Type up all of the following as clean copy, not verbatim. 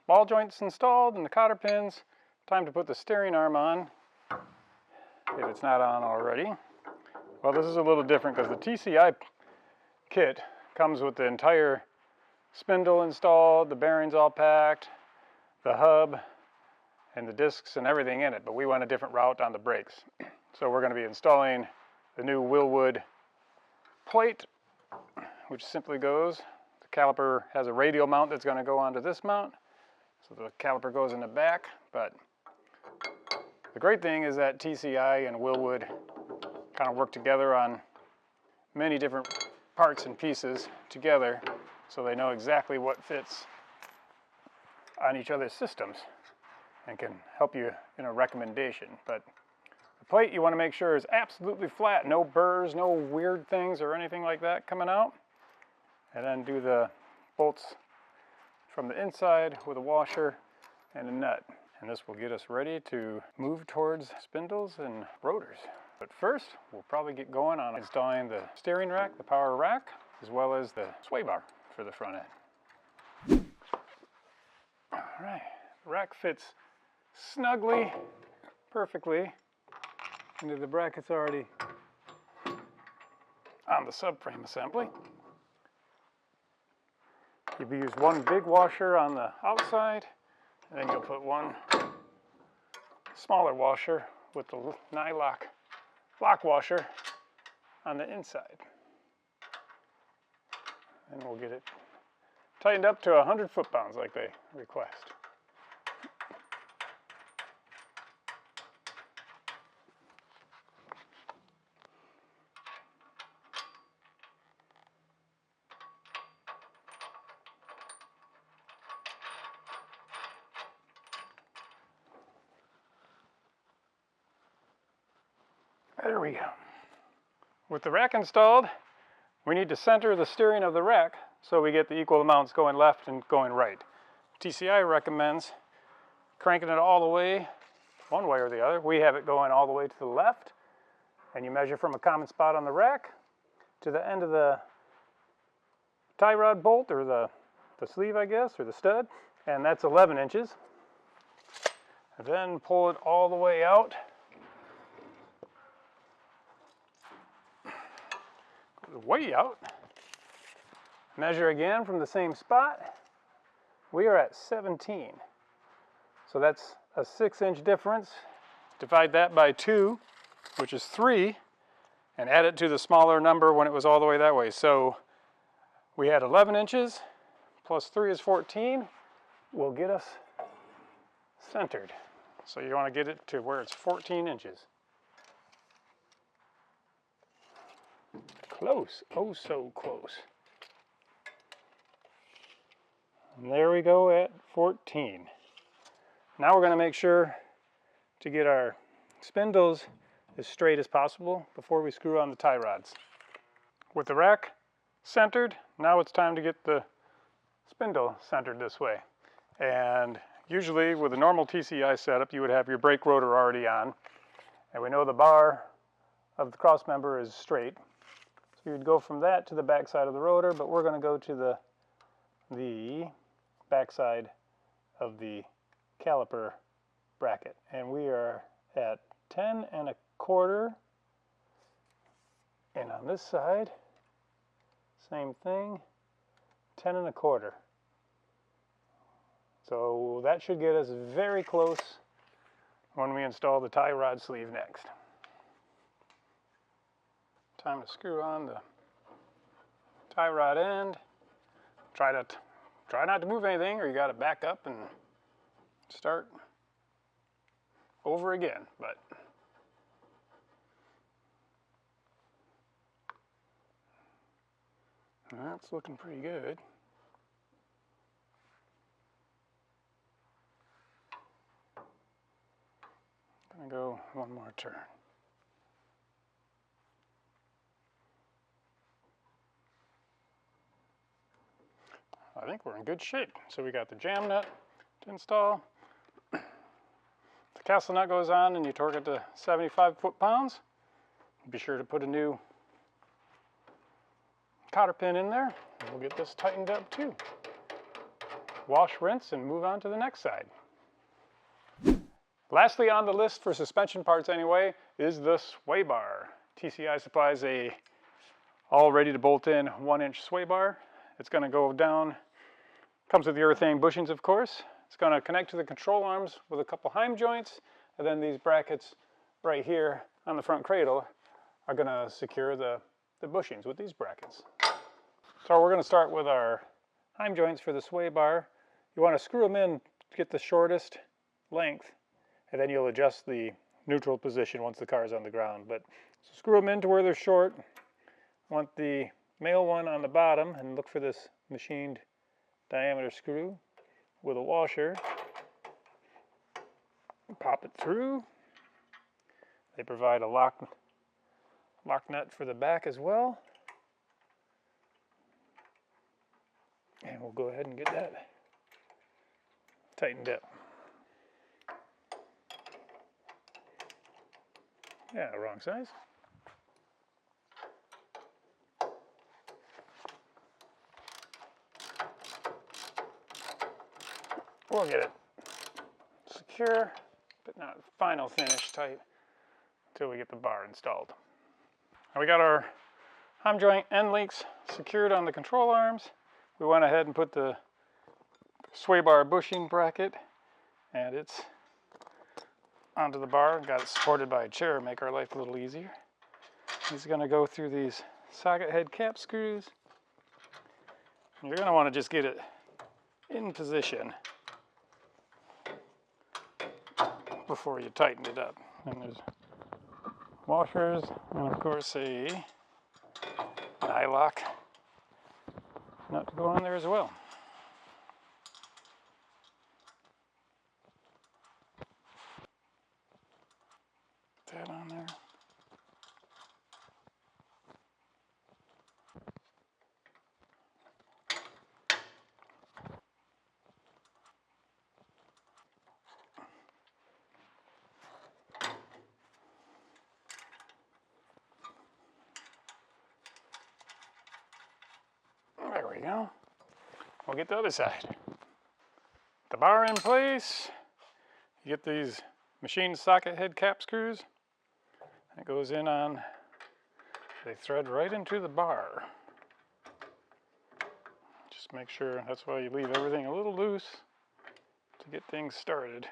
ball joints installed and the cotter pins, time to put the steering arm on, if it's not on already. Well, this is a little different because the TCI kit comes with the entire spindle installed, the bearings all packed, the hub, and the discs and everything in it, but we went a different route on the brakes. So we're going to be installing the new Willwood plate, which simply goes, the caliper has a radial mount that's going to go onto this mount, so the caliper goes in the back. But the great thing is that TCI and Willwood kind of work together on many different parts and pieces together, so they know exactly what fits on each other's systems and can help you in a recommendation. But the plate you want to make sure is absolutely flat, no burrs, no weird things or anything like that coming out. And then do the bolts from the inside with a washer and a nut. And this will get us ready to move towards spindles and rotors. But first, we'll probably get going on installing the steering rack, the power rack, as well as the sway bar for the front end. All right, the rack fits snugly, perfectly into the brackets already on the subframe assembly. You've used one big washer on the outside, and then you'll put one smaller washer with the nylock lock washer on the inside. And we'll get it tightened up to 100 foot-pounds like they request. There we go. With the rack installed, we need to center the steering of the rack so we get the equal amounts going left and going right. TCI recommends cranking it all the way, one way or the other. We have it going all the way to the left, and you measure from a common spot on the rack to the end of the tie rod bolt, or the sleeve, I guess, or the stud, and that's 11 inches. And then pull it all the way out. Way out. Measure again from the same spot. We are at 17. So that's a 6-inch difference. Divide that by 2, which is 3, and add it to the smaller number when it was all the way that way. So we had 11 inches plus 3 is 14 will get us centered. So you want to get it to where it's 14 inches. Close, oh so close. And there we go at 14. Now we're going to make sure to get our spindles as straight as possible before we screw on the tie rods. With the rack centered, now it's time to get the spindle centered this way. And usually with a normal TCI setup, you would have your brake rotor already on. And we know the bar of the cross member is straight. So you'd go from that to the back side of the rotor, but we're going to go to the back side of the caliper bracket. And we are at 10 1/4. And on this side, same thing, 10 1/4. So that should get us very close when we install the tie rod sleeve next. Time to screw on the tie rod end. Try not to move anything, or you got to back up and start over again. But that's looking pretty good. Gonna go one more turn. I think we're in good shape. So we got the jam nut to install. The castle nut goes on and you torque it to 75 foot-pounds. Be sure to put a new cotter pin in there, and we'll get this tightened up too. wash, rinse, and move on to the next side. Lastly on the list for suspension parts anyway is the sway bar. TCI supplies a all ready to bolt in 1-inch sway bar. It's going to go down, comes with the urethane bushings of course. It's going to connect to the control arms with a couple heim joints, and then these brackets right here on the front cradle are going to secure the bushings with these brackets. So we're going to start with our heim joints for the sway bar. You want to screw them in to get the shortest length, and then you'll adjust the neutral position once the car is on the ground. But so screw them in to where they're short. Want the male one on the bottom, and look for this machined diameter screw with a washer. Pop it through. They provide a lock nut for the back as well. And we'll go ahead and get that tightened up. Yeah, wrong size. We'll get it secure, but not final finish tight until we get the bar installed. Now we got our heim joint end links secured on the control arms. We went ahead and put the sway bar bushing bracket, and it's onto the bar. Got it supported by a chair, make our life a little easier. He's going to go through these socket head cap screws. You're going to want to just get it in position before you tighten it up. And there's washers, and of course a eye lock nut to go on there as well. Put that on there. There we go. We'll get the other side. The bar in place. You get these machined socket head cap screws. It goes in on, they thread right into the bar. Just make sure, that's why you leave everything a little loose to get things started.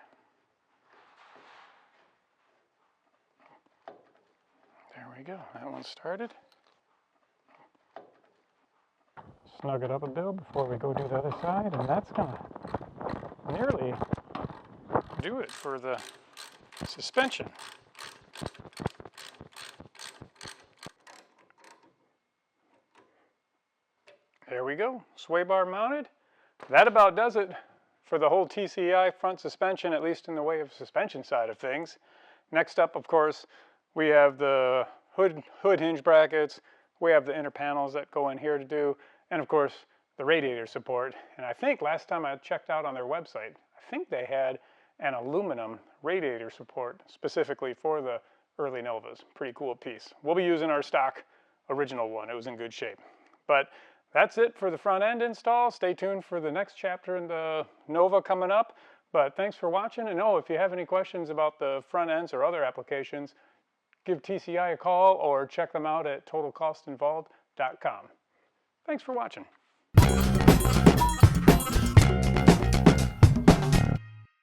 There we go, that one's started. Snug it up a bit before we go do the other side, and that's gonna nearly do it for the suspension. There we go, sway bar mounted. That about does it for the whole TCI front suspension, at least in the way of suspension side of things. Next up, of course, we have the hood hinge brackets. We have the inner panels that go in here to do, and of course, the radiator support. And I think last time I checked out on their website, I think they had an aluminum radiator support specifically for the early Novas. Pretty cool piece. We'll be using our stock original one. It was in good shape. But that's it for the front end install. Stay tuned for the next chapter in the Nova coming up. But thanks for watching. And if you have any questions about the front ends or other applications, give TCI a call or check them out at totalcostinvolved.com. Thanks for watching.